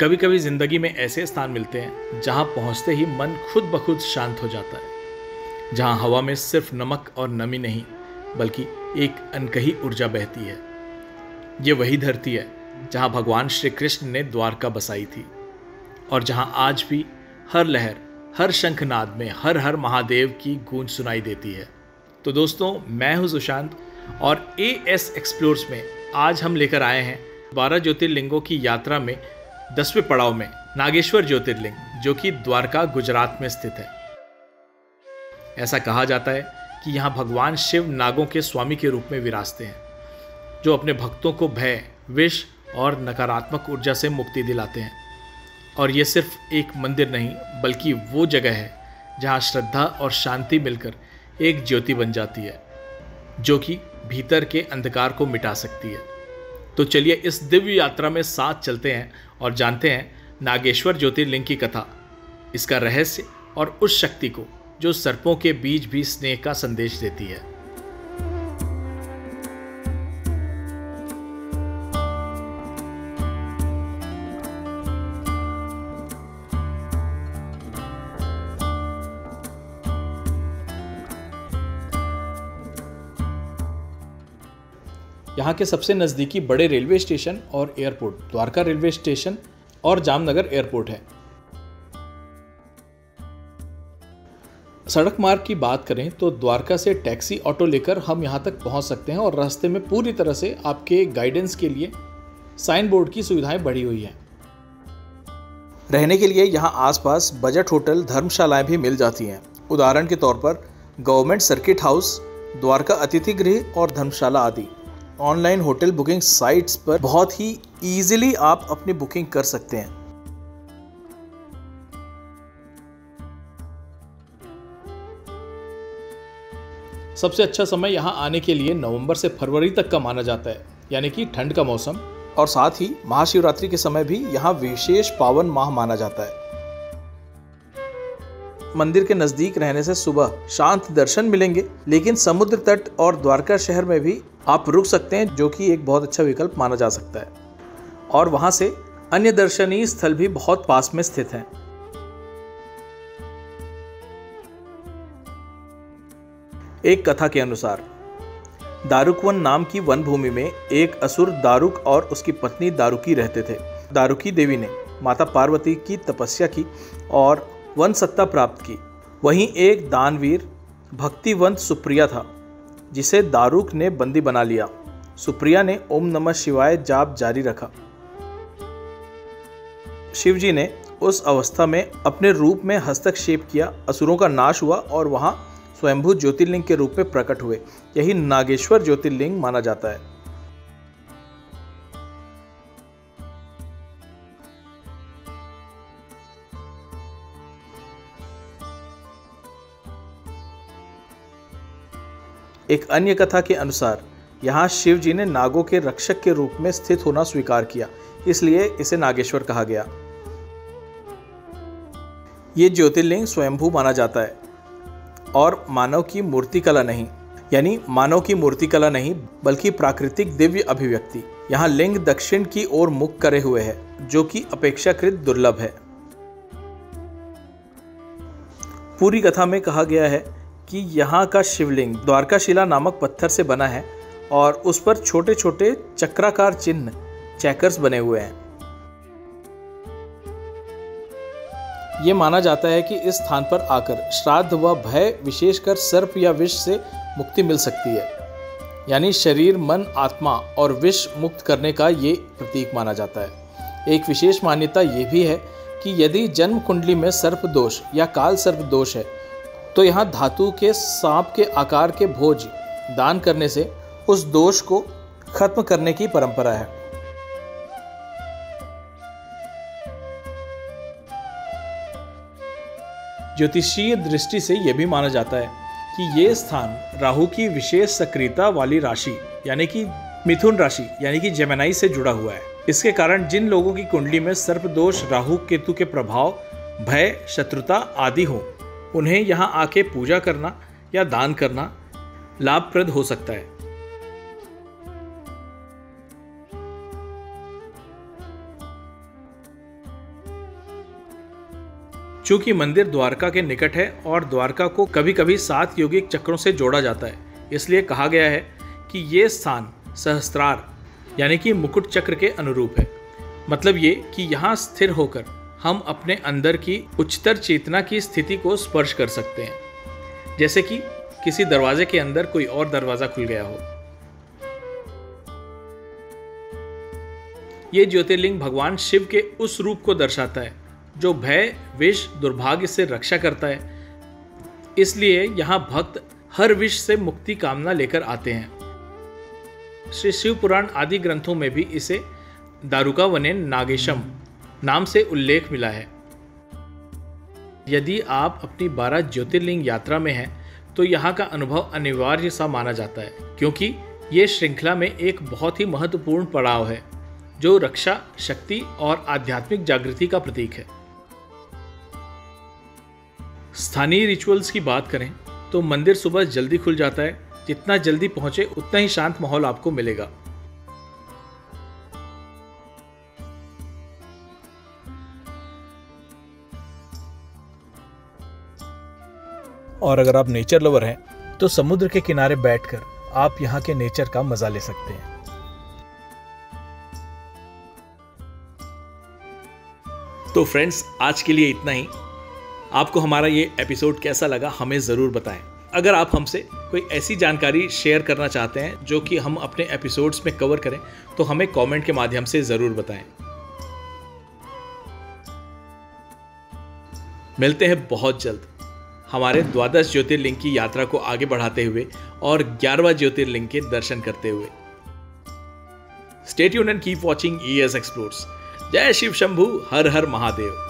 कभी कभी जिंदगी में ऐसे स्थान मिलते हैं जहां पहुंचते ही मन खुद ब खुद शांत हो जाता है, जहां हवा में सिर्फ नमक और नमी नहीं बल्कि एक अनकही ऊर्जा बहती है। ये वही धरती है जहां भगवान श्री कृष्ण ने द्वारका बसाई थी और जहां आज भी हर लहर, हर शंखनाद में हर हर महादेव की गूंज सुनाई देती है। तो दोस्तों, मैं हूं सुशांत और AS एक्सप्लोर्स में आज हम लेकर आए हैं 12 ज्योतिर्लिंगों की यात्रा में 10वें पड़ाव में नागेश्वर ज्योतिर्लिंग, जो कि द्वारका गुजरात में स्थित है। ऐसा कहा जाता है कि यहाँ भगवान शिव नागों के स्वामी के रूप में विराजते हैं, जो अपने भक्तों को भय, विष और नकारात्मक ऊर्जा से मुक्ति दिलाते हैं। और ये सिर्फ एक मंदिर नहीं बल्कि वो जगह है जहाँ श्रद्धा और शांति मिलकर एक ज्योति बन जाती है, जो कि भीतर के अंधकार को मिटा सकती है। तो चलिए इस दिव्य यात्रा में साथ चलते हैं और जानते हैं नागेश्वर ज्योतिर्लिंग की कथा, इसका रहस्य और उस शक्ति को जो सर्पों के बीच भी स्नेह का संदेश देती है। यहाँ के सबसे नज़दीकी बड़े रेलवे स्टेशन और एयरपोर्ट द्वारका रेलवे स्टेशन और जामनगर एयरपोर्ट है। सड़क मार्ग की बात करें तो द्वारका से टैक्सी ऑटो लेकर हम यहाँ तक पहुँच सकते हैं और रास्ते में पूरी तरह से आपके गाइडेंस के लिए साइन बोर्ड की सुविधाएं बढ़ी हुई हैं। रहने के लिए यहाँ आसपास बजट होटल, धर्मशालाएं भी मिल जाती हैं। उदाहरण के तौर पर गवर्नमेंट सर्किट हाउस, द्वारका अतिथि गृह और धर्मशाला आदि। ऑनलाइन होटल बुकिंग साइट्स पर बहुत ही ईजिली आप अपनी बुकिंग कर सकते हैं। सबसे अच्छा समय यहाँ आने के लिए नवंबर से फरवरी तक का माना जाता है, यानी कि ठंड का मौसम। और साथ ही महाशिवरात्रि के समय भी यहाँ विशेष पावन माह माना जाता है। मंदिर के नज़दीक रहने से सुबह शांत दर्शन मिलेंगे, लेकिन समुद्र तट और द्वारका शहर में भी आप रुक सकते हैं, जो कि एक बहुत अच्छा विकल्प माना जा सकता है। और वहां से अन्य दर्शनीय स्थल भी बहुत पास में स्थित हैं। एक कथा के अनुसार दारुकवन नाम की वन भूमि में एक असुर दारुक और उसकी पत्नी दारुकी रहते थे। दारुकी देवी ने माता पार्वती की तपस्या की और वन सत्ता प्राप्त की। वहीं एक दानवीर भक्तिवंत सुप्रिया था, जिसे दारुक ने बंदी बना लिया। सुप्रिया ने ओम नमः शिवाय जाप जारी रखा। शिवजी ने उस अवस्था में अपने रूप में हस्तक्षेप किया। असुरों का नाश हुआ और वहां स्वयंभू ज्योतिर्लिंग के रूप में प्रकट हुए। यही नागेश्वर ज्योतिर्लिंग माना जाता है। एक अन्य कथा के अनुसार यहाँ शिव जी ने नागों के रक्षक के रूप में स्थित होना स्वीकार किया, इसलिए इसे नागेश्वर कहा गया। ये ज्योतिर्लिंग स्वयंभू माना जाता है और मानव की मूर्तिकला नहीं, यानी मानव की मूर्तिकला नहीं बल्कि प्राकृतिक दिव्य अभिव्यक्ति। यहाँ लिंग दक्षिण की ओर मुख करे हुए है, जो कि अपेक्षाकृत दुर्लभ है। पूरी कथा में कहा गया है कि यहाँ का शिवलिंग द्वारकाशिला नामक पत्थर से बना है और उस पर छोटे छोटे चक्राकार चिन्ह, चैकर्स बने हुए हैं। ये माना जाता है कि इस स्थान पर आकर श्राद्ध व भय, विशेषकर सर्प या विष से मुक्ति मिल सकती है। यानी शरीर, मन, आत्मा और विष मुक्त करने का ये प्रतीक माना जाता है। एक विशेष मान्यता ये भी है कि यदि जन्म कुंडली में सर्प दोष या काल सर्प दोष है तो यहाँ धातु के सांप के आकार के भोज दान करने से उस दोष को खत्म करने की परंपरा है। ज्योतिषीय दृष्टि से यह भी माना जाता है कि ये स्थान राहु की विशेष सक्रियता वाली राशि यानी कि मिथुन राशि यानी कि जेमिनी से जुड़ा हुआ है। इसके कारण जिन लोगों की कुंडली में सर्प दोष, राहु केतु के प्रभाव, भय, शत्रुता आदि हो, उन्हें यहाँ आके पूजा करना या दान करना लाभप्रद हो सकता है। चूंकि मंदिर द्वारका के निकट है और द्वारका को कभी कभी 7 यौगिक चक्रों से जोड़ा जाता है, इसलिए कहा गया है कि ये स्थान सहस्त्रार यानी कि मुकुट चक्र के अनुरूप है। मतलब ये कि यहाँ स्थिर होकर हम अपने अंदर की उच्चतर चेतना की स्थिति को स्पर्श कर सकते हैं, जैसे कि किसी दरवाजे के अंदर कोई और दरवाजा खुल गया हो। ये ज्योतिर्लिंग भगवान शिव के उस रूप को दर्शाता है जो भय, विष, दुर्भाग्य से रक्षा करता है। इसलिए यहाँ भक्त हर विष से मुक्ति कामना लेकर आते हैं। श्री शिव पुराण आदि ग्रंथों में भी इसे दारुकावनेन नागेशम नाम से उल्लेख मिला है। यदि आप अपनी 12 ज्योतिर्लिंग यात्रा में हैं तो यहाँ का अनुभव अनिवार्य सा माना जाता है, क्योंकि ये श्रृंखला में एक बहुत ही महत्वपूर्ण पड़ाव है जो रक्षा, शक्ति और आध्यात्मिक जागृति का प्रतीक है। स्थानीय रिचुअल्स की बात करें तो मंदिर सुबह जल्दी खुल जाता है। जितना जल्दी पहुंचे उतना ही शांत माहौल आपको मिलेगा। और अगर आप नेचर लवर हैं तो समुद्र के किनारे बैठकर आप यहाँ के नेचर का मजा ले सकते हैं। तो फ्रेंड्स, आज के लिए इतना ही। आपको हमारा ये एपिसोड कैसा लगा हमें ज़रूर बताएं। अगर आप हमसे कोई ऐसी जानकारी शेयर करना चाहते हैं जो कि हम अपने एपिसोड्स में कवर करें तो हमें कमेंट के माध्यम से ज़रूर बताएं। मिलते हैं बहुत जल्द हमारे 12 ज्योतिर्लिंग की यात्रा को आगे बढ़ाते हुए और 11वां ज्योतिर्लिंग के दर्शन करते हुए। Stay tuned and keep watching ES explores. जय शिव शंभू, हर हर महादेव।